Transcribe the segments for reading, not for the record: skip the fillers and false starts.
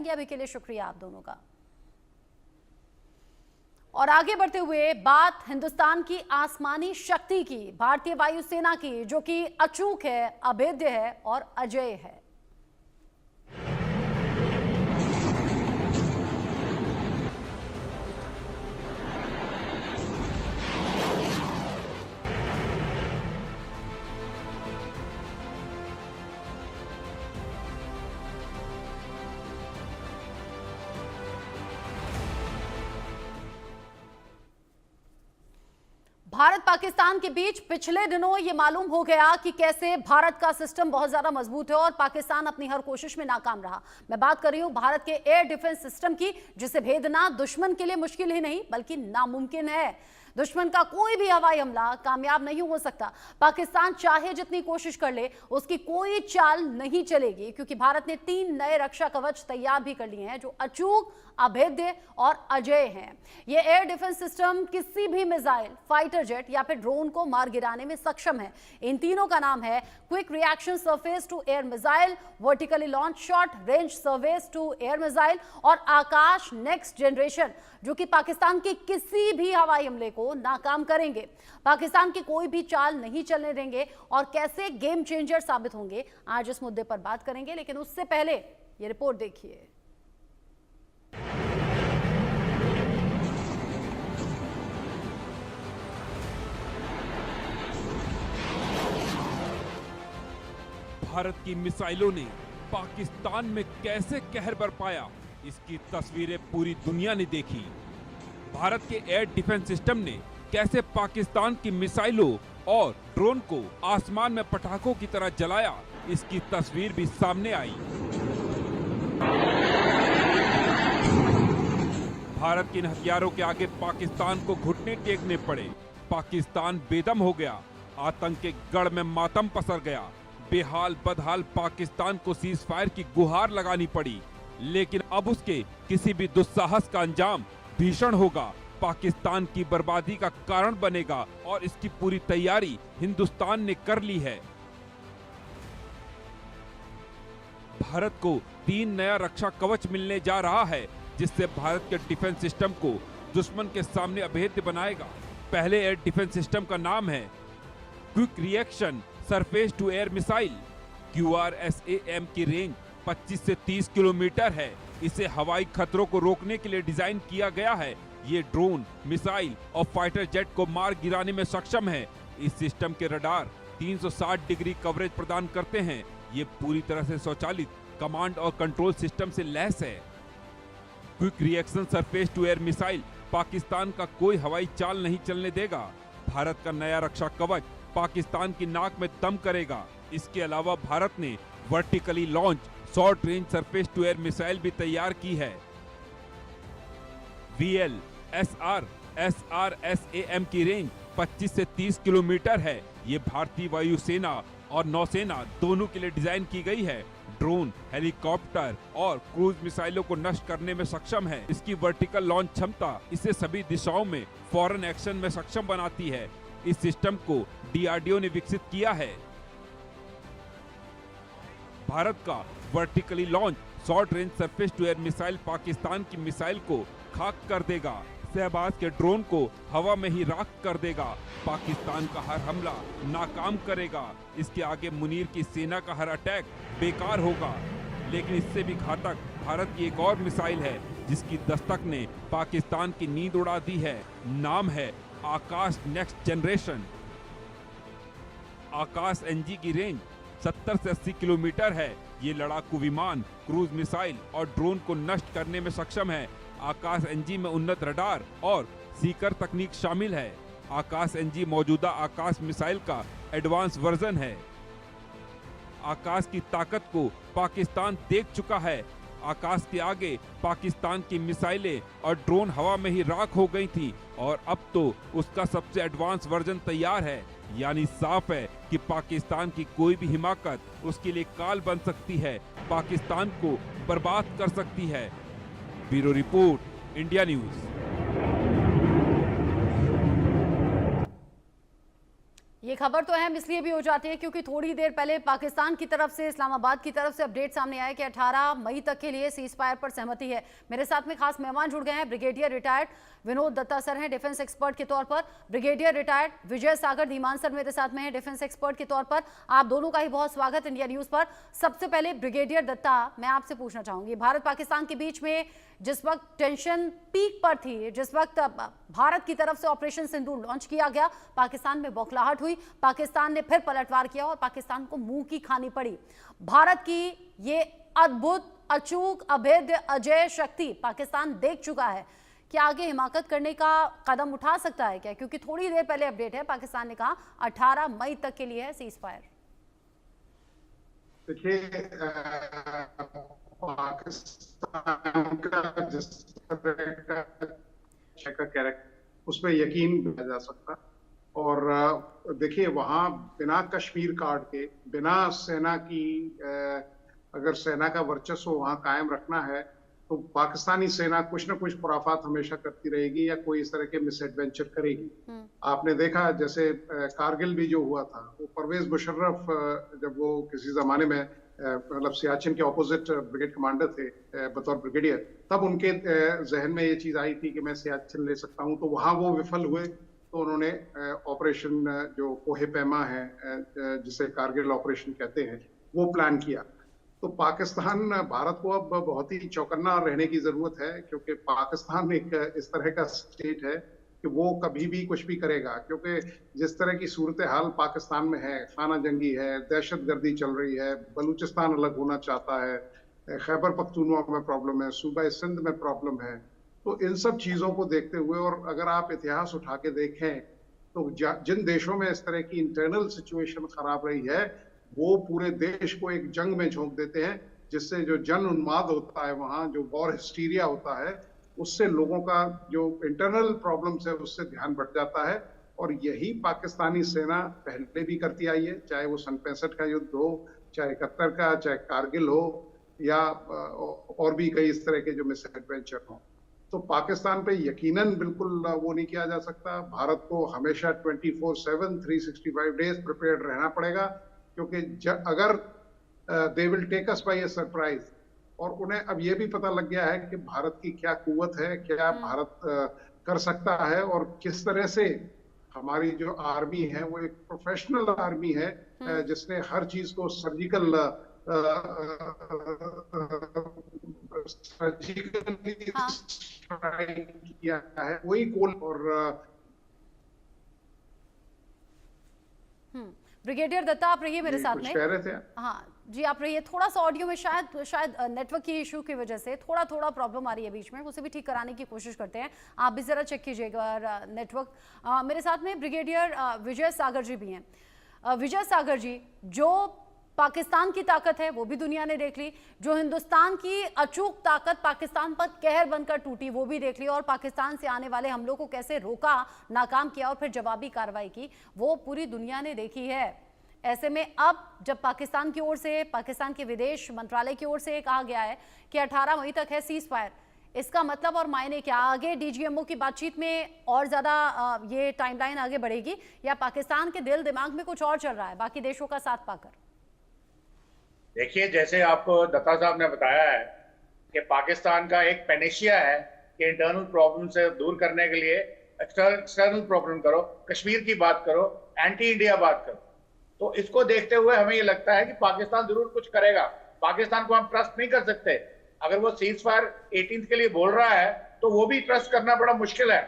अभी के लिए शुक्रिया आप दोनों का। और आगे बढ़ते हुए बात हिंदुस्तान की आसमानी शक्ति की, भारतीय वायुसेना की, जो कि अचूक है, अभेद्य है और अजेय है। भारत पाकिस्तान के बीच पिछले दिनों यह मालूम हो गया कि कैसे भारत का सिस्टम बहुत ज्यादा मजबूत है और पाकिस्तान अपनी हर कोशिश में नाकाम रहा। मैं बात कर रही हूं भारत के एयर डिफेंस सिस्टम की, जिसे भेदना दुश्मन के लिए मुश्किल ही नहीं बल्कि नामुमकिन है। दुश्मन का कोई भी हवाई हमला कामयाब नहीं हो सकता। पाकिस्तान चाहे जितनी कोशिश कर ले, उसकी कोई चाल नहीं चलेगी, क्योंकि भारत ने 3 नए रक्षा कवच तैयार भी कर लिए हैं, जो अचूक, अभेद्य और अजेय हैं। ये एयर डिफेंस सिस्टम किसी भी मिसाइल, फाइटर जेट या फिर ड्रोन को मार गिराने में सक्षम है। इन तीनों का नाम है quick reaction surface to air missile, vertically launch short range surface to air missile और आकाश नेक्स्ट जनरेशन, जो कि पाकिस्तान के किसी भी हवाई हमले को नाकाम करेंगे। पाकिस्तान की कोई भी चाल नहीं चलने देंगे और कैसे गेम चेंजर साबित होंगे, आज इस मुद्दे पर बात करेंगे। लेकिन उससे पहले ये रिपोर्ट देखिए। भारत की मिसाइलों ने पाकिस्तान में कैसे कहर बरपाया, इसकी तस्वीरें पूरी दुनिया ने देखी। भारत के एयर डिफेंस सिस्टम ने कैसे पाकिस्तान की मिसाइलों और ड्रोन को आसमान में पटाखों की तरह जलाया, इसकी तस्वीर भी सामने आई। भारत के इन हथियारों के आगे पाकिस्तान को घुटने टेकने पड़े। पाकिस्तान बेदम हो गया, आतंक के गढ़ में मातम पसर गया। बेहाल बदहाल पाकिस्तान को सीज फायर की गुहार लगानी पड़ी, लेकिन अब उसके किसी भी दुस्साहस का अंजाम भीषण होगा, पाकिस्तान की बर्बादी का कारण बनेगा और इसकी पूरी तैयारी हिंदुस्तान ने कर ली है। भारत को 3 नया रक्षा कवच मिलने जा रहा है, जिससे भारत के डिफेंस सिस्टम को दुश्मन के सामने अभेद्य बनाएगा। पहले एयर डिफेंस सिस्टम का नाम है quick reaction surface to air missile. QRSAM की रेंज 25 से 30 किलोमीटर है। इसे हवाई खतरों को रोकने के लिए डिजाइन किया गया है। ये ड्रोन, मिसाइल और फाइटर जेट को मार गिराने में सक्षम है। इस सिस्टम के रडार 360 डिग्री कवरेज प्रदान करते हैं। ये पूरी तरह से स्वचालित कमांड और कंट्रोल सिस्टम से लैस है। Quick reaction surface to air missile Pakistan का कोई हवाई चाल नहीं चलने देगा। भारत का नया रक्षा कवच पाकिस्तान की नाक में दम करेगा। इसके अलावा भारत ने vertically launch short range surface to air missile भी तैयार की है। VLSR-SRSAM की रेंज 25 से 30 किलोमीटर है। ये भारतीय वायुसेना और नौसेना दोनों के लिए डिजाइन की गई है। ड्रोन, हेलीकॉप्टर और क्रूज मिसाइलों को नष्ट करने में सक्षम है। इसकी वर्टिकल लॉन्च क्षमता इसे सभी दिशाओं में फौरन एक्शन में सक्षम बनाती है। इस सिस्टम को DRDO ने विकसित किया है। भारत का vertically launch short range surface to air missile Pakistan की मिसाइल को खाक कर देगा। शहबाज के ड्रोन को हवा में ही राख कर देगा। पाकिस्तान का हर हमला नाकाम करेगा। इसके आगे मुनीर की सेना का हर अटैक बेकार होगा। लेकिन इससे भी घातक भारत की एक और मिसाइल है, जिसकी दस्तक ने पाकिस्तान की नींद उड़ा दी है। नाम है आकाश नेक्स्ट जनरेशन। आकाश NG की रेंज 70 से 80 किलोमीटर है। ये लड़ाकू विमान, क्रूज मिसाइल और ड्रोन को नष्ट करने में सक्षम है। आकाश NG में उन्नत रडार और सीकर तकनीक शामिल है। आकाश NG मौजूदा आकाश मिसाइल का एडवांस वर्जन है। आकाश की ताकत को पाकिस्तान देख चुका है। आकाश के आगे पाकिस्तान की मिसाइलें और ड्रोन हवा में ही राख हो गई थी और अब तो उसका सबसे एडवांस वर्जन तैयार है। यानी साफ है कि पाकिस्तान की कोई भी हिमाकत उसके लिए काल बन सकती है, पाकिस्तान को बर्बाद कर सकती है। Bureau report, India news. ये खबर तो अहम इसलिए भी हो जाती है क्योंकि थोड़ी देर पहले पाकिस्तान की तरफ से, इस्लामाबाद की तरफ से अपडेट सामने आया कि 18 मई तक के लिए सीज फायर पर सहमति है। मेरे साथ में खास मेहमान जुड़ गए हैं। Brigadier retired Vinod Datta sir हैं डिफेंस एक्सपर्ट के तौर पर, brigadier retired Vijay Sagar Dhiman sir मेरे साथ में हैं डिफेंस एक्सपर्ट के तौर पर। आप दोनों का ही बहुत स्वागत इंडिया न्यूज पर। सबसे पहले ब्रिगेडियर दत्ता, मैं आपसे पूछना चाहूंगी, भारत पाकिस्तान के बीच में जिस वक्त टेंशन पीक पर थी, जिस वक्त भारत की तरफ से ऑपरेशन सिंदूर लॉन्च किया गया, पाकिस्तान में बौखलाहट हुई, पाकिस्तान ने फिर पलटवार किया और पाकिस्तान को मुंह की खानी पड़ी। भारत की ये अद्भुत, अचूक, अभेद्य, अजय शक्ति पाकिस्तान देख चुका है। क्या आगे हिमाकत करने का कदम उठा सकता है क्या? क्योंकि थोड़ी देर पहले अपडेट है, पाकिस्तान ने कहा 18 मई तक के लिए है सीज फायर। देखिए, पाकिस्तान का जिस तरह का कैरेक्टर, उस पर यकीन किया जा सकता। और देखिए, वहां बिना कश्मीर कार्ड के, बिना सेना की, अगर सेना का वर्चस्व वहां कायम रखना है तो पाकिस्तानी सेना कुछ ना कुछ खुराफात हमेशा करती रहेगी या कोई इस तरह के मिसएडवेंचर करेगी। आपने देखा जैसे कारगिल भी जो हुआ था, वो परवेज मुशर्रफ जब वो किसी जमाने में मतलब सियाचिन के ऑपोजिट ब्रिगेड कमांडर थे बतौर ब्रिगेडियर, तब उनके जहन में ये चीज आई थी कि मैं सियाचिन ले सकता हूं, तो वहां वो विफल हुए। तो उन्होंने ऑपरेशन जो कोहे पैमा है, जिसे कारगिल ऑपरेशन कहते हैं, वो प्लान किया। तो पाकिस्तान, भारत को अब बहुत ही चौकन्ना रहने की जरूरत है, क्योंकि पाकिस्तान एक इस तरह का स्टेट है कि वो कभी भी कुछ भी करेगा। क्योंकि जिस तरह की सूरत हाल पाकिस्तान में है, खाना जंगी है, दहशतगर्दी चल रही है, बलूचिस्तान अलग होना चाहता है, खैबर पख्तूनख्वा में प्रॉब्लम है, सूबा सिंध में प्रॉब्लम है। तो इन सब चीजों को देखते हुए, और अगर आप इतिहास उठा के देखें तो जिन देशों में इस तरह की इंटरनल सिचुएशन खराब रही है, वो पूरे देश को एक जंग में झोंक देते हैं, जिससे जो जन उन्माद होता है, वहां जो वॉर हिस्टीरिया होता है, उससे लोगों का जो इंटरनल प्रॉब्लम्स है उससे ध्यान बढ़ जाता है। और यही पाकिस्तानी सेना पहले भी करती आई है, चाहे वो सन 65 का युद्ध हो, चाहे 71 का, चाहे कारगिल हो, या और भी कई इस तरह के जो मिसएडवेंचर हो। तो पाकिस्तान पे यकीनन बिल्कुल वो नहीं किया जा सकता। भारत को हमेशा 24/7 365 डेज प्रिपेयर्ड रहना पड़ेगा, क्योंकि अगर they will take us by a surprise, और उन्हें अब ये भी पता लग गया है कि भारत की क्या कुव्वत है, क्या भारत कर सकता है, और किस तरह से हमारी जो आर्मी है वो एक प्रोफेशनल आर्मी है, जिसने हर चीज को सर्जिकली किया है। वही गोल। और ब्रिगेडियर दत्ता, आप रहिए मेरे साथ में। कह रहे थे? हाँ जी, आप रहिए। थोड़ा सा ऑडियो में शायद नेटवर्क की इशू की वजह से थोड़ा प्रॉब्लम आ रही है बीच में, उसे भी ठीक कराने की कोशिश करते हैं। आप भी जरा चेक कीजिएगा नेटवर्क। मेरे साथ में ब्रिगेडियर विजय सागर जी भी हैं। विजय सागर जी, जो पाकिस्तान की ताकत है वो भी दुनिया ने देख ली, जो हिंदुस्तान की अचूक ताकत पाकिस्तान पर कहर बनकर टूटी वो भी देख ली, और पाकिस्तान से आने वाले हमलों को कैसे रोका, नाकाम किया और फिर जवाबी कार्रवाई की, वो पूरी दुनिया ने देखी है। ऐसे में अब जब पाकिस्तान की ओर से, पाकिस्तान के विदेश मंत्रालय की ओर से कहा गया है कि 18 मई तक है सीज फायर, इसका मतलब और मायने क्या? आगे डीजीएमओ की बातचीत में और ज्यादा ये टाइमलाइन आगे बढ़ेगी, या पाकिस्तान के दिल दिमाग में कुछ और चल रहा है बाकी देशों का साथ पाकर? देखिए, जैसे आपको दत्ता साहब ने बताया है कि पाकिस्तान का एक पेनेशिया है कि इंटरनल प्रॉब्लम से दूर करने के लिए एक्सटर्नल प्रॉब्लम करो, कश्मीर की बात करो, एंटी इंडिया बात करो। तो इसको देखते हुए हमें ये लगता है कि पाकिस्तान जरूर कुछ करेगा। पाकिस्तान को हम ट्रस्ट नहीं कर सकते। अगर वो सीज फायर 18 के लिए बोल रहा है तो वो भी ट्रस्ट करना बड़ा मुश्किल है,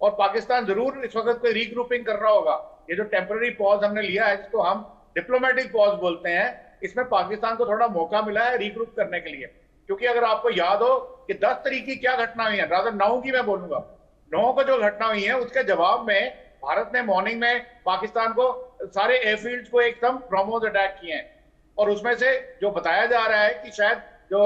और पाकिस्तान जरूर इस वक्त कोई रीग्रुपिंग कर रहा होगा। ये जो टेम्पररी पॉज हमने लिया है, जिसको हम डिप्लोमेटिक पॉज बोलते हैं, इसमें पाकिस्तान को थोड़ा मौका मिला है रीग्रुप करने के लिए। क्योंकि अगर आपको याद हो कि 10 तारीख की क्या घटना हुई है, रादर 9 की मैं बोलूंगा, 9 को जो घटना हुई है उसके जवाब में भारत ने मॉर्निंग में पाकिस्तान को सारे एयरफील्ड्स को एकदम ब्रह्मोस अटैक किए हैं। और उसमें से जो बताया जा रहा है कि शायद जो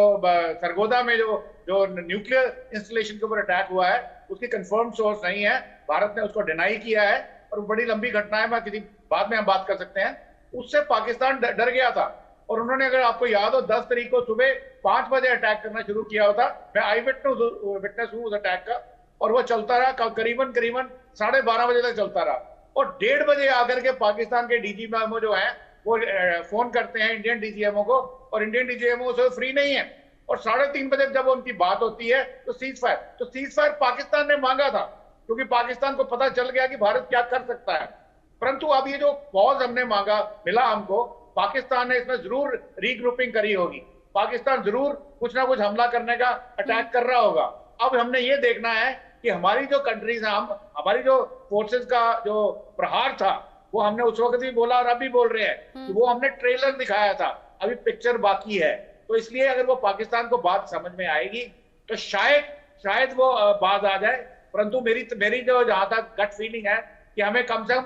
सरगोदा में जो न्यूक्लियर इंस्टॉलेशन के ऊपर अटैक हुआ है, उसकी कंफर्म सोर्स नहीं है, भारत ने उसको डिनाई किया है, और बड़ी लंबी घटना है, मैं किसी बाद में हम बात कर सकते हैं। उससे पाकिस्तान डर गया था, और उन्होंने, अगर आपको याद हो, 10 तारीख को सुबह 5 बजे अटैक करना शुरू किया होता। मैं आई विटनेस हूं उस अटैक का, और वो चलता रहा करीबन 12:30 बजे तक चलता रहा। और 1:30 बजे आकर के पाकिस्तान के डीजीएमओ जो है वो फोन करते हैं इंडियन डीजीएमओ को, और इंडियन डीजीएमओ से फ्री नहीं है। और 3:30 बजे जब उनकी बात होती है तो सीज फायर पाकिस्तान ने मांगा था, क्योंकि पाकिस्तान को पता चल गया कि भारत क्या कर सकता है। परंतु अब ये जो पॉज हमने मांगा मिला हमको, पाकिस्तान ने इसमें जरूर रीग्रुपिंग करी होगी, पाकिस्तान जरूर कुछ ना कुछ हमला करने का अटैक कर रहा होगा। अब हमने ये देखना है कि हमारी जो कंट्रीज हैं, हमारी जो फोर्सेस का जो प्रहार था वो हमने उस वक्त भी बोला और अभी बोल रहे हैं कि वो हमने ट्रेलर दिखाया था, अभी पिक्चर बाकी है। तो इसलिए अगर वो पाकिस्तान को बात समझ में आएगी तो शायद वो बात आ जाए। परंतु मेरी जो जहां तक गट फीलिंग है कि हमें कम से कम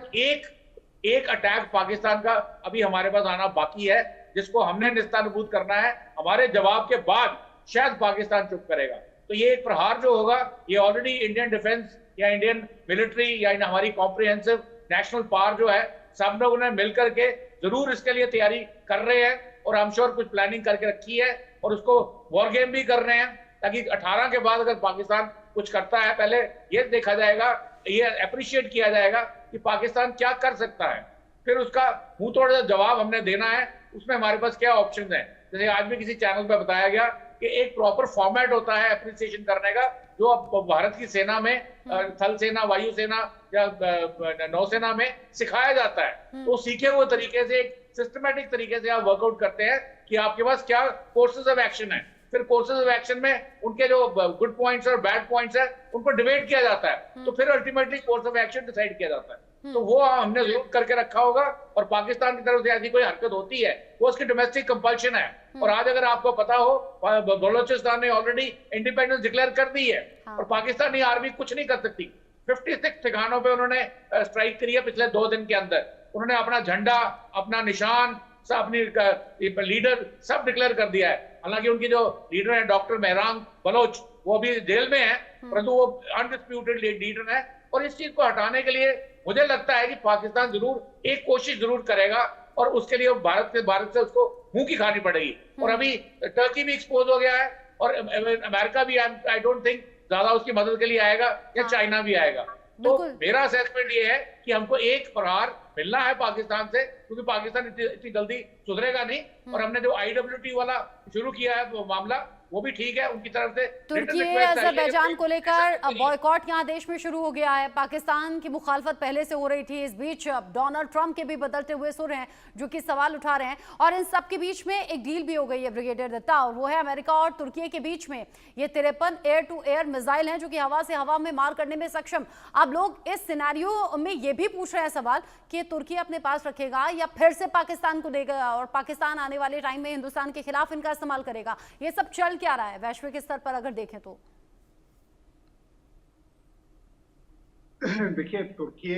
एक अटैक पाकिस्तान का अभी हमारे पास आना बाकी है, जिसको हमने निस्तानबूद करना है। हमारे जवाब के बाद शायद पाकिस्तान चुप करेगा। तो ये एक प्रहार जो होगा, ये ऑलरेडी इंडियन डिफेंस या इंडियन मिलिट्री या हमारी कॉम्प्रिहेंसिव नेशनल पावर जो है, सब लोगों ने मिलकर के जरूर इसके लिए तैयारी कर रहे हैं, और आई एम श्योर कुछ प्लानिंग करके रखी है, और उसको वॉर गेम भी कर रहे हैं, ताकि 18 के बाद अगर पाकिस्तान कुछ करता है, पहले ये देखा जाएगा, ये अप्रिशिएट किया जाएगा कि पाकिस्तान क्या कर सकता है, फिर उसका मुंह तोड़ जवाब हमने देना है। उसमें हमारे पास क्या ऑप्शन है, जैसे आज भी किसी चैनल पर बताया गया कि एक प्रॉपर फॉर्मेट होता है अप्रिसिएशन करने का, जो अब भारत की सेना में, थल सेना, वायु सेना या नौसेना में सिखाया जाता है। तो सीखे हुए तरीके से, एक सिस्टमेटिक तरीके से आप वर्कआउट करते हैं कि आपके पास क्या कोर्सेज ऑफ एक्शन है, फिर कोर्सेज ऑफ एक्शन में उनके जो गुड पॉइंट्स और बैड पॉइंट्स है उनको डिबेट किया जाता है, तो फिर ultimately course of action decide किया जाता है। तो वो हमने जरूर करके रखा होगा, और पाकिस्तान की तरफ से ऐसी कोई हरकत होती है वो उसकी डोमेस्टिक कंपल्शन है। और आज अगर आपको पता हो, बलोचिस्तान ने ऑलरेडी इंडिपेंडेंस डिक्लेयर कर दी है, और पाकिस्तानी आर्मी कुछ नहीं कर सकती। 56 ठिकानों पे उन्होंने स्ट्राइक करी है पिछले 2 दिन के अंदर। उन्होंने अपना झंडा, अपना निशान, अपनी लीडर सब डिक्लेयर कर दिया है। हालांकि उनकी जो लीडर है डॉक्टर मेहरांग बलोच, वो अभी जेल में है, परंतु वो अनडिस्प्यूटेड लीडर है। और इस चीज को हटाने के लिए मुझे लगता है कि पाकिस्तान जरूर एक कोशिश जरूर करेगा, और उसके लिए भारत से उसको मुंह की खानी पड़ेगी। और अभी टर्की भी एक्सपोज हो गया है, और अमेरिका भी आई डोंट थिंक ज्यादा उसकी मदद के लिए आएगा, या चाइना भी आएगा। तो मेरा असेसमेंट ये है कि हमको एक प्रहार मिलना है पाकिस्तान से, क्योंकि पाकिस्तान इतनी जल्दी सुधरेगा नहीं। और हमने जो IWT वाला शुरू किया है वो मामला, वो भी ठीक है उनकी तरफ से। तुर्की अज़रबैजान को लेकर बॉयकॉट यहाँ देश में शुरू हो गया है। पाकिस्तान की मुखालफत पहले से हो रही थी। इस बीच डोनाल्ड ट्रंप के भी बदलते हुए सुर हैं जो कि सवाल उठा रहे हैं, और इन सब के बीच में एक डील भी हो गई है ब्रिगेडियर दत्ता, और वो है अमेरिका और तुर्की के बीच में ये 53 एयर टू एयर मिसाइल हैं जो कि हवा से हवा में मार करने में सक्षम। अब लोग इस सिनेरियो में ये भी पूछ रहे हैं सवाल कि तुर्की अपने पास रखेगा या फिर से पाकिस्तान को देगा, और पाकिस्तान आने वाले टाइम में हिंदुस्तान के खिलाफ इनका इस्तेमाल करेगा। ये सब चल क्या रहा है वैश्विक स्तर पर अगर देखें तो? देखिए, तुर्की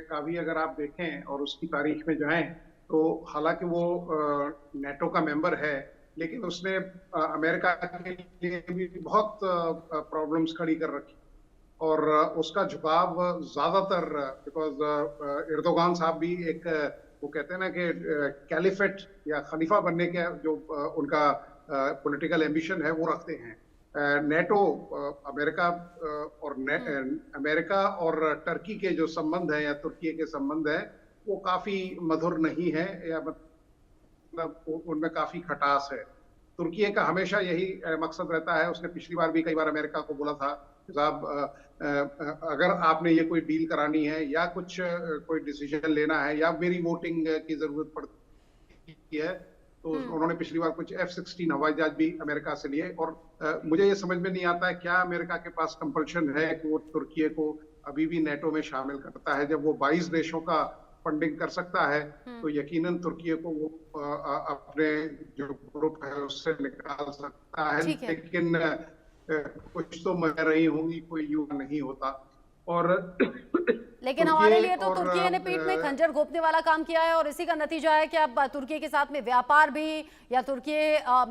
का भी अगर आप देखें और उसकी तारीख में जाएं, तो हालांकि वो नेटो का मेंबर है, लेकिन उसने अमेरिका के लिए भी बहुत प्रॉब्लम्स खड़ी कर रखी, और उसका झुकाव ज्यादातर, बिकॉज एर्दोगान साहब भी एक, वो कहते हैं ना कि कैलिफेट या खलीफा बनने के जो उनका पॉलिटिकल एम्बिशन है वो रखते हैं। नेटो, अमेरिका और टर्की के जो संबंध है या तुर्की के संबंध है वो काफी मधुर नहीं है, या मतलब उनमें काफी खटास है। तुर्की का हमेशा यही मकसद रहता है। उसने पिछली बार भी कई बार अमेरिका को बोला था कि साहब, अगर आपने ये कोई डील करानी है या कुछ कोई डिसीजन लेना है या मेरी वोटिंग की जरूरत पड़ती है, तो उन्होंने पिछली बार कुछ F-16 हवाई जहाज भी अमेरिका से लिए। और मुझे ये समझ में नहीं आता है क्या अमेरिका के पास कंपल्शन है कि वो तुर्की को अभी भी नेटो में शामिल करता है। जब वो 22 देशों का फंडिंग कर सकता है तो यकीनन तुर्की को वो अपने जो ग्रुप है उससे निकाल सकता है, लेकिन कुछ तो मर रही होंगी, कोई युवा नहीं होता। और लेकिन हमारे लिए तो तुर्की ने पीठ में खंजर घोंपने वाला काम किया है, और इसी का नतीजा है कि अब तुर्की के साथ में व्यापार भी या तुर्की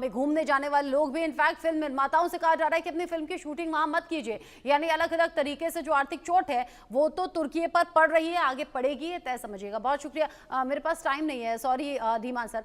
में घूमने जाने वाले लोग भी, इनफैक्ट फिल्म निर्माताओं से कहा जा रहा है कि अपनी फिल्म की शूटिंग वहां मत कीजिए। यानी अलग अलग तरीके से जो आर्थिक चोट है वो तो तुर्की पर पड़ रही है, आगे पड़ेगी, तय समझिएगा। बहुत शुक्रिया, मेरे पास टाइम नहीं है, सॉरी धीमान सर।